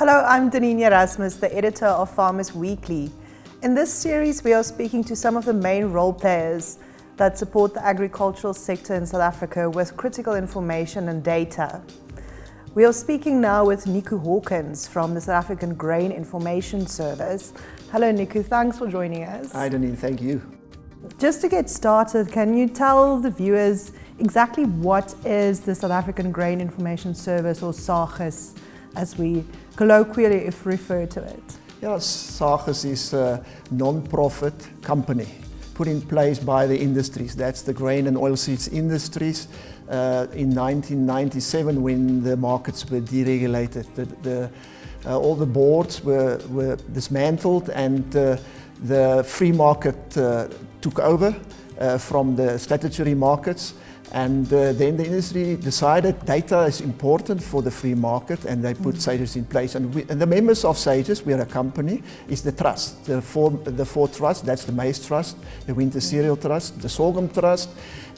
Hello, I'm Denene Erasmus, the editor of Farmers Weekly. In this series, we are speaking to some of the main role players that support the agricultural sector in South Africa with critical information and data. We are speaking now with Nico Hawkins from the South African Grain Information Service. Hello, Nico. Thanks for joining us. Hi, Denene. Thank you. Just to get started, can you tell the viewers exactly what is the South African Grain Information Service, or SAGIS, as we colloquially refer to it? Yeah, SAGIS is a non-profit company put in place by the industries. That's the grain and oilseeds industries in 1997 when the markets were deregulated. All the boards were dismantled and the free market took over from the statutory markets. And then the industry decided data is important for the free market, and they put SAGIS in place. And the members of SAGIS, we are a company, is the trust. The four trusts, that's the Maize Trust, the Winter Cereal Trust, the Sorghum Trust,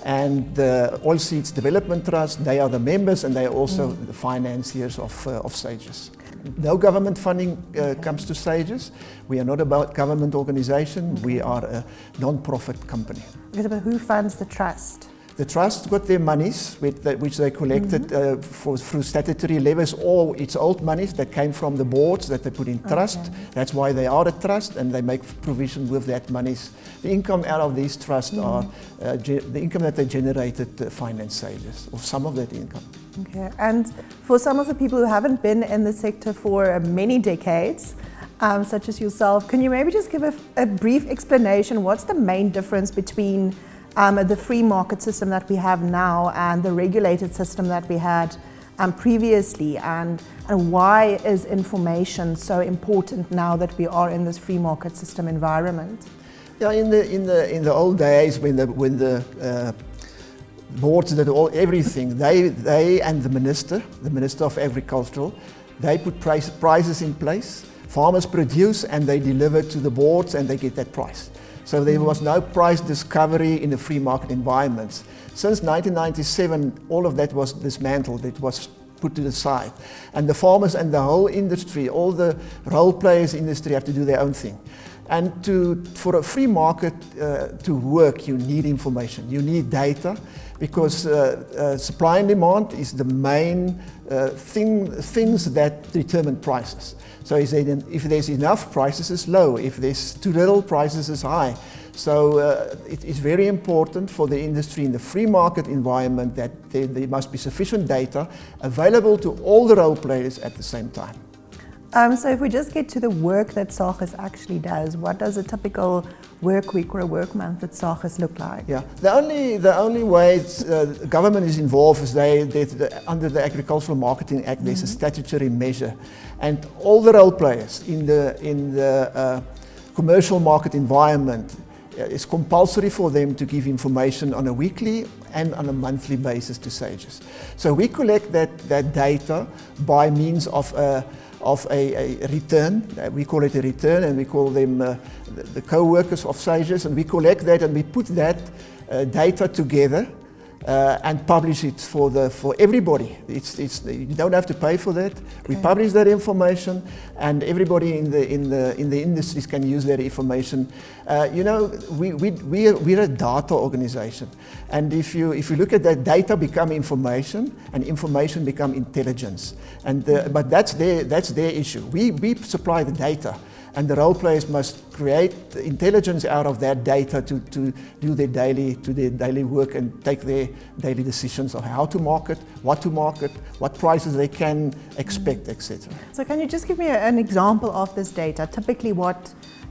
and the Oilseeds Development Trust. They are the members, and they are also the financiers of SAGIS. No government funding comes to SAGIS. We are not a government organization. We are a non-profit company. But who funds the trust? The trust got their monies which they collected through statutory levels, or it's old monies that came from the boards that they put in trust. Okay. That's why they are a trust, and they make provision with that monies. The income out of these trusts are the income that they generated finance SAGIS, or some of that income. Okay, and for some of the people who haven't been in the sector for many decades, such as yourself, can you maybe just give a brief explanation? What's the main difference between the free market system that we have now and the regulated system that we had previously, and why is information so important now that we are in this free market system environment? Yeah, in the old days when the boards did everything, they and the Minister of Agriculture, they put prices in place. Farmers produce and they deliver to the boards and they get that price. So there was no price discovery in the free market environments. Since 1997, all of that was dismantled. It was put to the side. And the farmers and the whole industry, all the role players in the industry have to do their own thing. And for a free market to work, you need information, you need data, because supply and demand is the main things that determine prices. So if there's enough, prices is low. If there's too little, prices is high. So it is very important for the industry in the free market environment that there must be sufficient data available to all the role players at the same time. So if we just get to the work that SAGIS actually does, what does a typical work week or a work month at SAGIS look like? Yeah, the only way government is involved is under the Agricultural Marketing Act, there's a statutory measure, and all the role players in the commercial market environment, it's compulsory for them to give information on a weekly and on a monthly basis to SAGIS. So we collect that data by means of a return. We call it a return, and we call them the co-workers of SAGIS, and we collect that and we put that data together and publish it for everybody. You don't have to pay for that. Okay. We publish that information, and everybody in the industries can use that information. We're a data organization, and if you look at that, data become information, and information become intelligence. But that's their issue. We supply the data, and the role players must create intelligence out of that data to do their daily work and take their daily decisions of how to market, what prices they can expect, etc. So can you just give me an example of this data? Typically,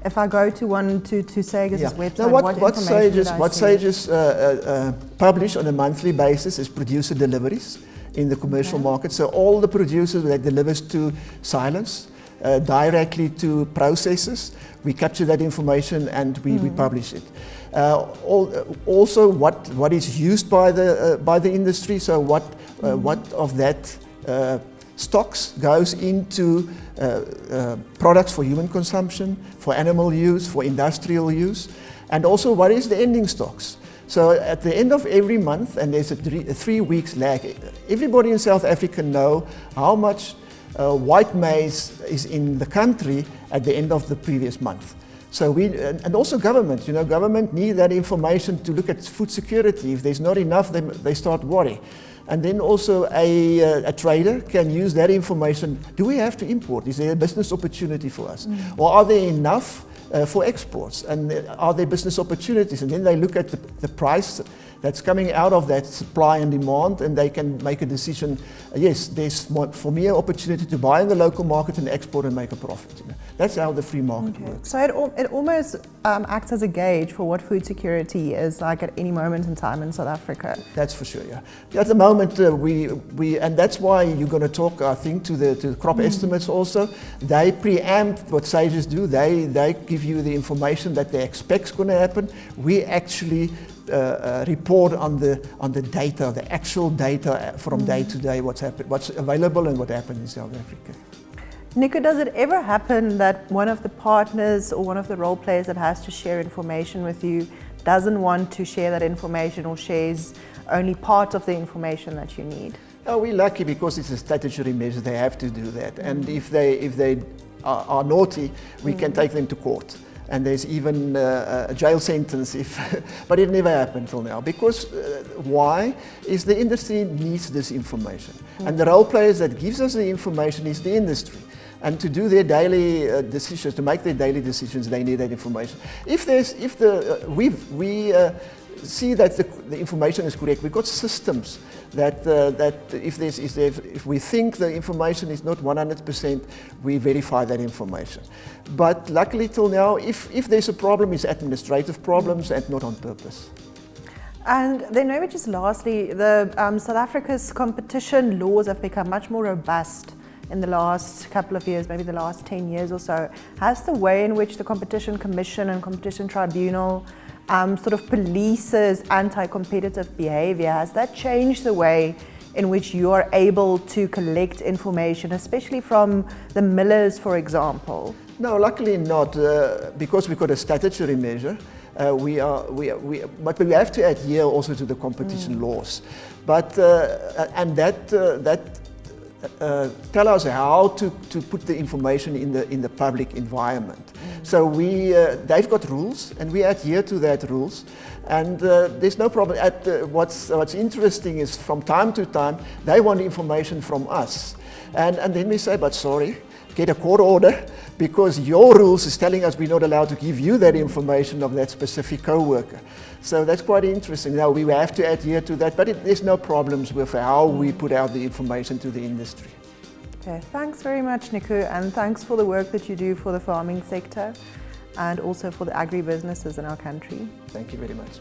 if I go to SAGIS' website, now what SAGIS publish on a monthly basis is producer deliveries in the commercial market. So all the producers that delivers to silos, directly to processors, we capture that information and we publish it. Also, what is used by the industry. So what of that stocks goes into products for human consumption, for animal use, for industrial use, and also what is the ending stocks. So at the end of every month, and there's a 3 weeks lag, everybody in South Africa know how much white maize is in the country at the end of the previous month. So and also government, government need that information to look at food security. If there's not enough, they start worry. And then also a trader can use that information. Do we have to import? Is there a business opportunity for us? Or are there enough for exports? And are there business opportunities? And then they look at the price that's coming out of that supply and demand, and they can make a decision, yes, there's for me an opportunity to buy in the local market and export and make a profit. That's how the free market works. So it almost acts as a gauge for what food security is like at any moment in time in South Africa. That's for sure, yeah. At the moment, and that's why you're going to talk, I think, to the crop estimates also. They preempt what SAGIS do. They give you the information that they expect is going to happen. We actually report on the data, the actual data from day to day, what's available and what happened in South Africa. Nico, does it ever happen that one of the partners or one of the role players that has to share information with you doesn't want to share that information or shares only part of the information that you need? Oh, we're lucky because it's a statutory measure. They have to do that, and if they are naughty, we can take them to court. And there's even a jail sentence but it never happened till now. Because why? Is the industry needs this information. And the role players that gives us the information is the industry. And to do their daily decisions, to make their daily decisions, they need that information. We see that the information is correct. We've got systems that if we think the information is not 100%, we verify that information. But luckily till now, if there's a problem, it's administrative problems and not on purpose. And then maybe just lastly, South Africa's competition laws have become much more robust in the last couple of years, maybe the last 10 years or so. Has the way in which the Competition Commission and Competition Tribunal sort of polices anti-competitive behavior, has that changed the way in which you are able to collect information, especially from the millers, for example? No, luckily not, because we've got a statutory measure. But we have to adhere also to the competition laws. But and that tell us how to put the information in the public environment. So they've got rules, and we adhere to that rules. And there's no problem. What's interesting is from time to time they want information from us, and then we say, but sorry, get a court order, because your rules is telling us we're not allowed to give you that information of that specific co-worker. So that's quite interesting. Now we have to adhere to that, but there's no problems with how we put out the information to the industry. Okay, thanks very much, Nico, and thanks for the work that you do for the farming sector and also for the agri-businesses in our country. Thank you very much.